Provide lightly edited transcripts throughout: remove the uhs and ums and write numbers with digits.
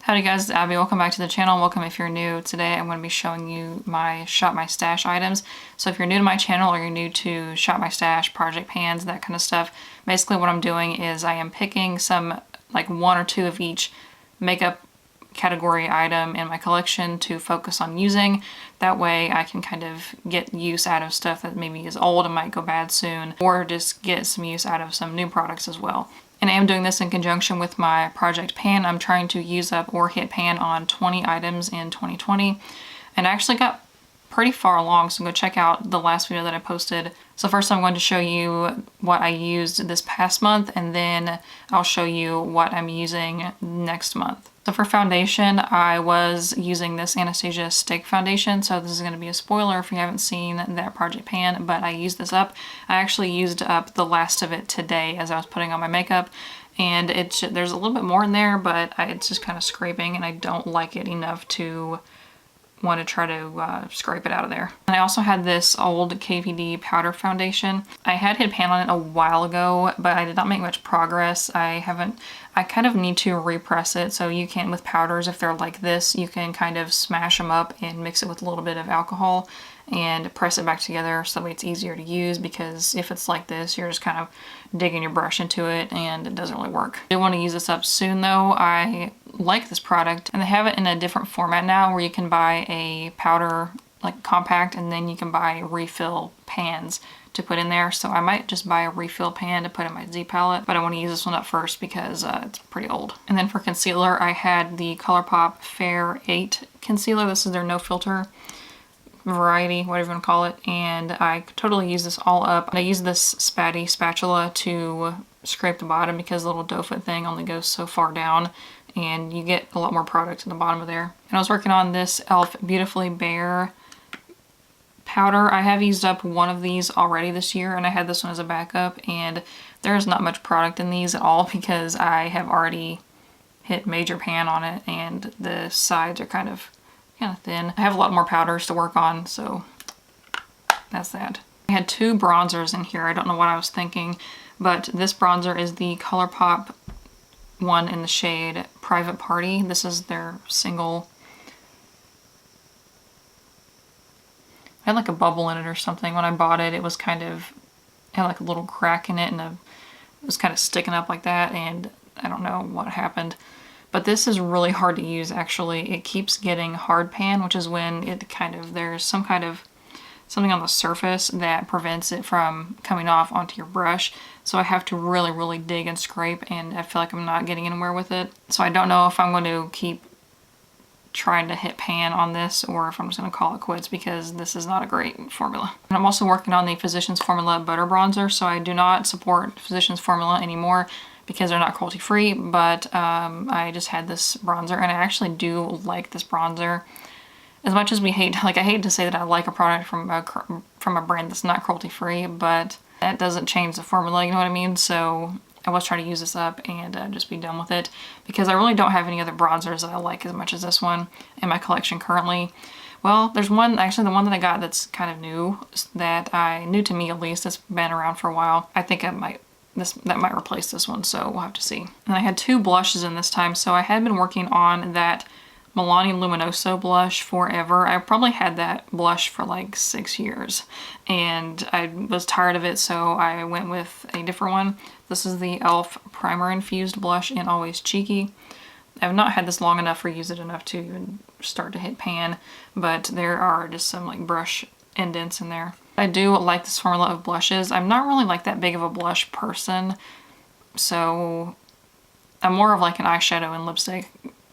Howdy guys, it's Abby. Welcome back to the channel. Welcome if you're new. Today I'm going to be showing you my Shop My Stash items. So if you're new to my channel or you're new to Shop My Stash, project pans, that kind of stuff, basically what I'm doing is I am picking some, like one or two of each makeup category item in my collection to focus on using. That way I can kind of get use out of stuff that maybe is old and might go bad soon, or just get some use out of some new products as well. And I am doing this in conjunction with my project pan. I'm trying to use up or hit pan on 20 items in 2020. And I actually got pretty far along, so go check out the last video that I posted. So first I'm going to show you what I used this past month, and then I'll show you what I'm using next month. So for foundation, I was using this Anastasia Stick Foundation. So this is going to be a spoiler if you haven't seen that project pan, but I used this up. I actually used up the last of it today as I was putting on my makeup. And there's a little bit more in there, but it's just kind of scraping, and I don't like it enough to want to try to scrape it out of there. And I also had this old Kvd Powder Foundation. I had hit pan on it a while ago, but I did not make much progress. I kind of need to repress it. So you can, with powders, if they're like this, you can kind of smash them up and mix it with a little bit of alcohol and press it back together so that way it's easier to use, because if it's like this, you're just kind of digging your brush into it and it doesn't really work. I do want to use this up soon though. I like this product, and they have it in a different format now where you can buy a powder like compact, and then you can buy refill pans to put in there. So I might just buy a refill pan to put in my Z palette, but I want to use this one up first because it's pretty old. And then for concealer, I had the Colourpop Fair 8 concealer. This is their no filter variety, whatever you want to call it, and I totally use this all up. I use this spatula to scrape the bottom because the little doe foot thing only goes so far down, and you get a lot more product in the bottom of there. And I was working on this e.l.f. Beautifully Bare powder. I have used up one of these already this year, and I had this one as a backup, and there's not much product in these at all because I have already hit major pan on it, and the sides are kind of thin. I have a lot more powders to work on, so that's that. I had two bronzers in here. I don't know what I was thinking, but this bronzer is the Colourpop one in the shade Private Party. This is their single. I had like a bubble in it or something. When I bought it, it was kind of, it had like a little crack in it, and it was kind of sticking up like that, and I don't know what happened. But this is really hard to use actually. It keeps getting hard pan, which is when there's something on the surface that prevents it from coming off onto your brush. So I have to really, really dig and scrape, and I feel like I'm not getting anywhere with it. So I don't know if I'm going to keep trying to hit pan on this or if I'm just going to call it quits, because this is not a great formula. And I'm also working on the Physicians Formula Butter Bronzer, so I do not support Physicians Formula anymore because they're not cruelty free, but I just had this bronzer, and I actually do like this bronzer. As much as I hate to say that I like a product from a brand that's not cruelty free, but that doesn't change the formula, you know what I mean? So I was trying to use this up and just be done with it, because I really don't have any other bronzers that I like as much as this one in my collection currently. Well, there's one, actually the one that I got that's kind of new, new to me at least, that's been around for a while. I think that might replace this one, so we'll have to see. And I had two blushes in this time, so I had been working on that Milani Luminoso blush forever. I probably had that blush for like 6 years, and I was tired of it, so I went with a different one. This is the e.l.f. Primer Infused Blush in Always Cheeky. I've not had this long enough or used it enough to even start to hit pan, but there are just some like brush indents in there. I do like this formula of blushes. I'm not really like that big of a blush person, so I'm more of like an eyeshadow and lipstick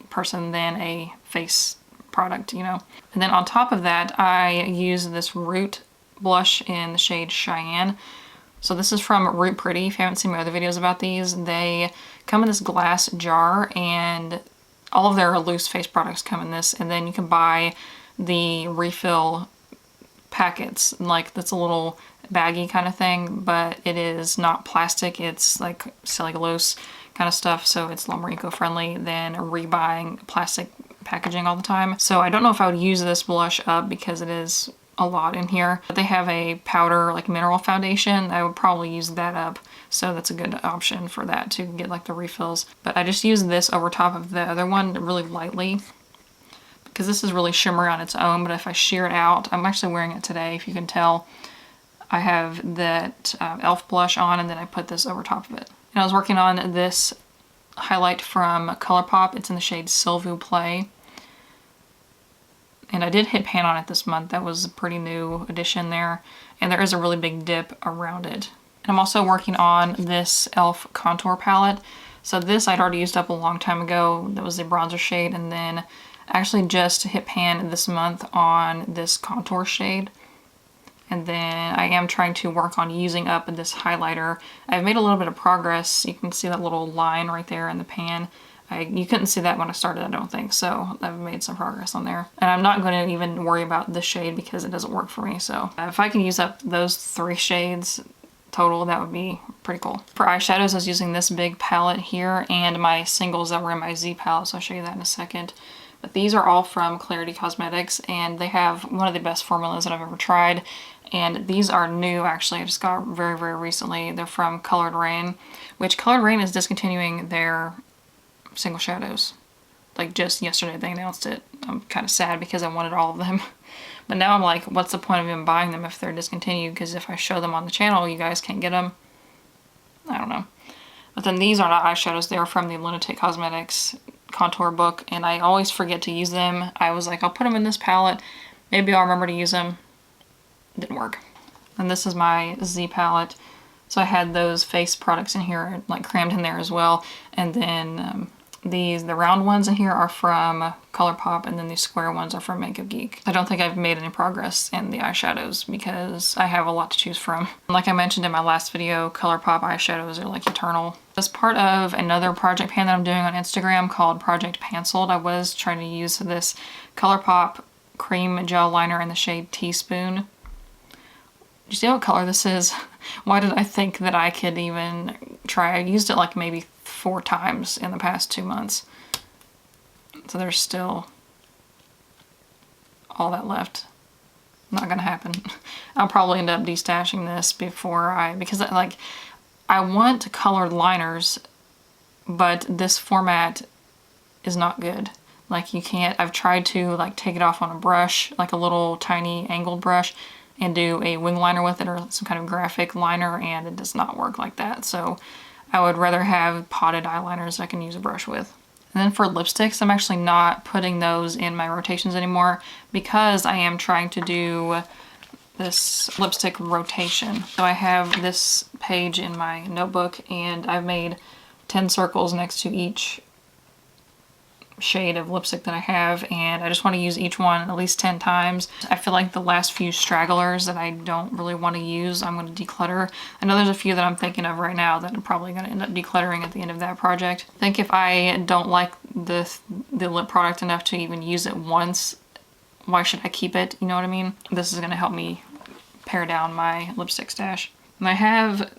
person than a face product, you know. And then on top of that, I use this Root blush in the shade Cheyenne. So this is from Root Pretty. If you haven't seen my other videos about these, they come in this glass jar, and all of their loose face products come in this, and then you can buy the refill packets, like that's a little baggy kind of thing, but it is not plastic, it's like cellulose kind of stuff, so it's a lot more eco-friendly than rebuying plastic packaging all the time. So I don't know if I would use this blush up because it is a lot in here. But they have a powder, like mineral foundation. I would probably use that up. So that's a good option for that to get like the refills. But I just use this over top of the other one really lightly, because this is really shimmery on its own. But if I sheer it out, I'm actually wearing it today, if you can tell. I have that e.l.f. blush on, and then I put this over top of it. And I was working on this highlight from Colourpop. It's in the shade S'il Play. And I did hit pan on it this month. That was a pretty new addition there. And there is a really big dip around it. And I'm also working on this e.l.f. contour palette. So this I'd already used up a long time ago. That was the bronzer shade. And then I actually just hit pan this month on this contour shade. And then I am trying to work on using up this highlighter. I've made a little bit of progress. You can see that little line right there in the pan. You couldn't see that when I started, I don't think, so I've made some progress on there. And I'm not going to even worry about this shade because it doesn't work for me, so if I can use up those 3 shades total, that would be pretty cool. For eyeshadows, I was using this big palette here and my singles that were in my Z palette, so I'll show you that in a second. But these are all from Kvd Cosmetics, and they have one of the best formulas that I've ever tried. And these are new, actually. I just got very, very recently. They're from Colored Rain, which Colored Rain is discontinuing their single shadows. Like just yesterday they announced it. I'm kind of sad because I wanted all of them. But now I'm like, what's the point of even buying them if they're discontinued? Because if I show them on the channel, you guys can't get them. I don't know. But then these are not eyeshadows. They're from the Lunatic Cosmetics contour book, and I always forget to use them. I was like, I'll put them in this palette. Maybe I'll remember to use them. Didn't work. And this is my Z palette. So I had those face products in here, like crammed in there as well. And then the round ones in here are from Colourpop, and then these square ones are from Makeup Geek. I don't think I've made any progress in the eyeshadows because I have a lot to choose from. Like I mentioned in my last video, Colourpop eyeshadows are like eternal. As part of another project pan that I'm doing on Instagram called Project Penciled, I was trying to use this Colourpop cream gel liner in the shade Teaspoon. Do you see what color this is? Why did I think that I could even try? I used it like maybe 4 times in the past 2 months. So there's still all that left. Not gonna happen. I'll probably end up destashing this because like I want colored liners, but this format is not good. Like you can't, I've tried to like take it off on a brush, like a little tiny angled brush, and do a wing liner with it or some kind of graphic liner, and it does not work like that. So I would rather have potted eyeliners I can use a brush with. And then for lipsticks, I'm actually not putting those in my rotations anymore because I am trying to do this lipstick rotation. So I have this page in my notebook, and I've made 10 circles next to each shade of lipstick that I have, and I just want to use each one at least 10 times. I feel like the last few stragglers that I don't really want to use, I'm going to declutter. I know there's a few that I'm thinking of right now that I'm probably going to end up decluttering at the end of that project. I think if I don't like the lip product enough to even use it once, why should I keep it? You know what I mean? This is going to help me pare down my lipstick stash. And I have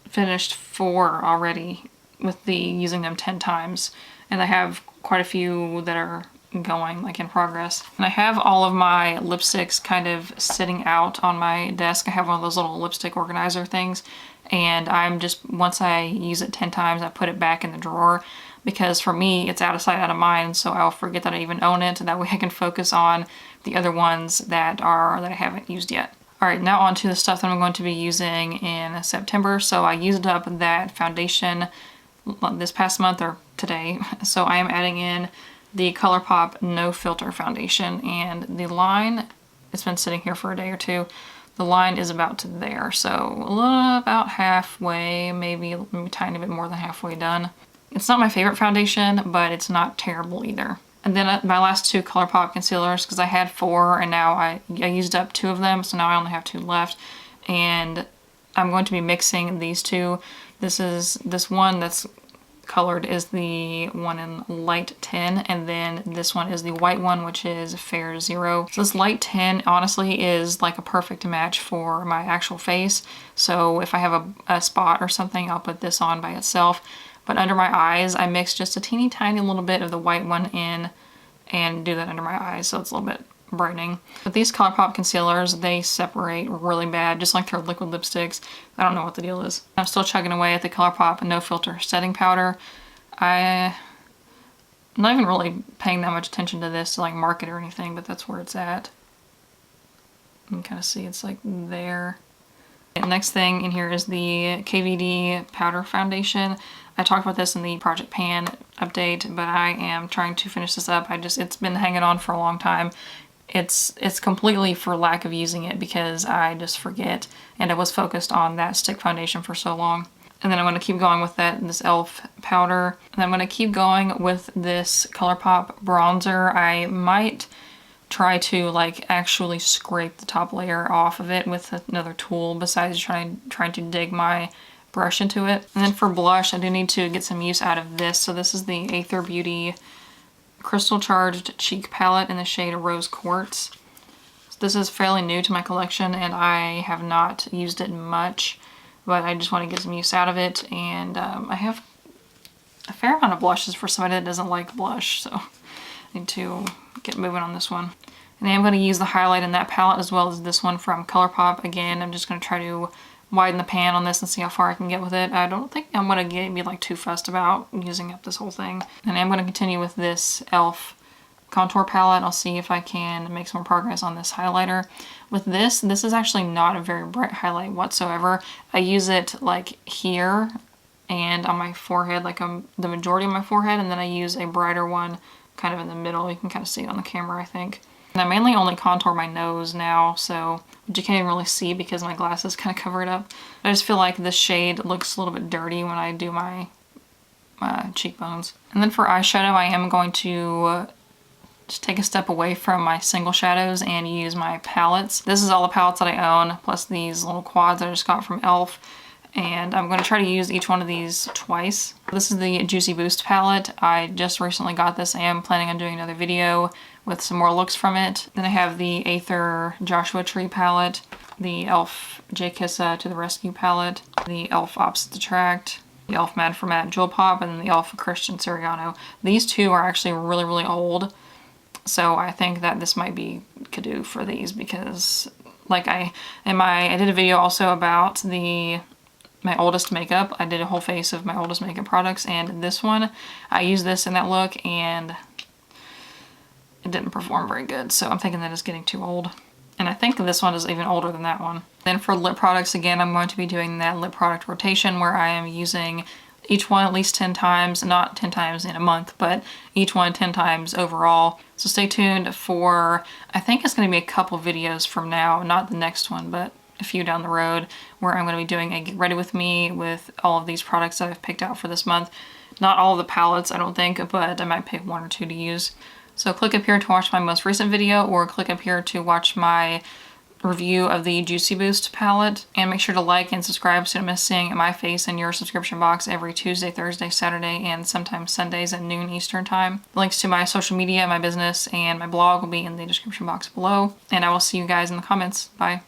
finished 4 already with using them 10 times, and I have quite a few that are going, like in progress. And I have all of my lipsticks kind of sitting out on my desk. I have one of those little lipstick organizer things, and I'm just, once I use it 10 times, I put it back in the drawer, because for me, it's out of sight, out of mind, so I'll forget that I even own it, and that way I can focus on the other ones that I haven't used yet. Alright, now on to the stuff that I'm going to be using in September. So I used up that foundation this past month, or today, so I am adding in the Colourpop No Filter foundation, and the line, it's been sitting here for a day or 2, the line is about to there, so about halfway, maybe a tiny bit more than halfway done. It's not my favorite foundation, but it's not terrible either. And then my last 2 Colourpop concealers, because I had 4 and now I used up 2 of them, so now I only have 2 left, and I'm going to be mixing these 2. This one that's colored is the one in light 10, and then this one is the white one, which is fair 0. So this light 10 honestly is like a perfect match for my actual face. So if I have a spot or something, I'll put this on by itself. But under my eyes, I mix just a teeny tiny little bit of the white one in and do that under my eyes, so it's a little bit brightening. But these Colourpop concealers, they separate really bad, just like their liquid lipsticks. I don't know what the deal is. I'm still chugging away at the Colourpop No Filter setting powder. I'm not even really paying that much attention to this to like market or anything, but that's where it's at. You can kind of see it's like there. The next thing in here is the Kvd Powder Foundation. I talked about this in the Project Pan update, but I am trying to finish this up. It's been hanging on for a long time. It's completely for lack of using it because I just forget, and I was focused on that stick foundation for so long. And then I'm going to keep going with this e.l.f. powder. And I'm going to keep going with this Colourpop bronzer. I might try to like actually scrape the top layer off of it with another tool besides trying to dig my brush into it. And then for blush, I do need to get some use out of this. So this is the Aether Beauty Crystal Charged Cheek Palette in the shade Rose Quartz. So this is fairly new to my collection and I have not used it much, but I just want to get some use out of it. And I have a fair amount of blushes for somebody that doesn't like blush, so I need to get moving on this one. And I am going to use the highlight in that palette as well as this one from Colourpop. Again, I'm just going to try to widen the pan on this and see how far I can get with it. I don't think I'm going to be like too fussed about using up this whole thing. And I'm going to continue with this e.l.f. contour palette. I'll see if I can make some more progress on this highlighter. With this is actually not a very bright highlight whatsoever. I use it like here and on my forehead, like the majority of my forehead, and then I use a brighter one kind of in the middle. You can kind of see it on the camera, I think. And I mainly only contour my nose now, so which you can't even really see because my glasses kind of cover it up. I just feel like this shade looks a little bit dirty when I do my cheekbones. And then for eyeshadow, I am going to just take a step away from my single shadows and use my palettes. This is all the palettes that I own, plus these little quads that I just got from e.l.f. And I'm going to try to use each one of these twice. This is the Juicy Boost palette. I just recently got this. I am planning on doing another video with some more looks from it. Then I have the Aether Joshua Tree palette, the e.l.f. J Kissa to the Rescue palette, the e.l.f. Opposites Attract, the e.l.f. Mad for Matte Jewel Pop, and then the e.l.f. Christian Siriano. These two are actually really, really old. So I think that this might be Kvd for these because like I did a video also about my oldest makeup. I did a whole face of my oldest makeup products, and this one, I used this in that look and it didn't perform very good. So I'm thinking that it's getting too old. And I think this one is even older than that one. Then for lip products, again, I'm going to be doing that lip product rotation where I am using each one at least 10 times, not 10 times in a month, but each one 10 times overall. So stay tuned for, I think it's going to be a couple videos from now, not the next one, but a few down the road, where I'm going to be doing a get ready with me with all of these products that I've picked out for this month. Not all of the palettes, I don't think, but I might pick one or two to use. So click up here to watch my most recent video, or click up here to watch my review of the Juicy Boost palette. And make sure to like and subscribe so you don't miss seeing my face in your subscription box every Tuesday, Thursday, Saturday, and sometimes Sundays at noon Eastern time. Links to my social media, my business, and my blog will be in the description box below. And I will see you guys in the comments. Bye.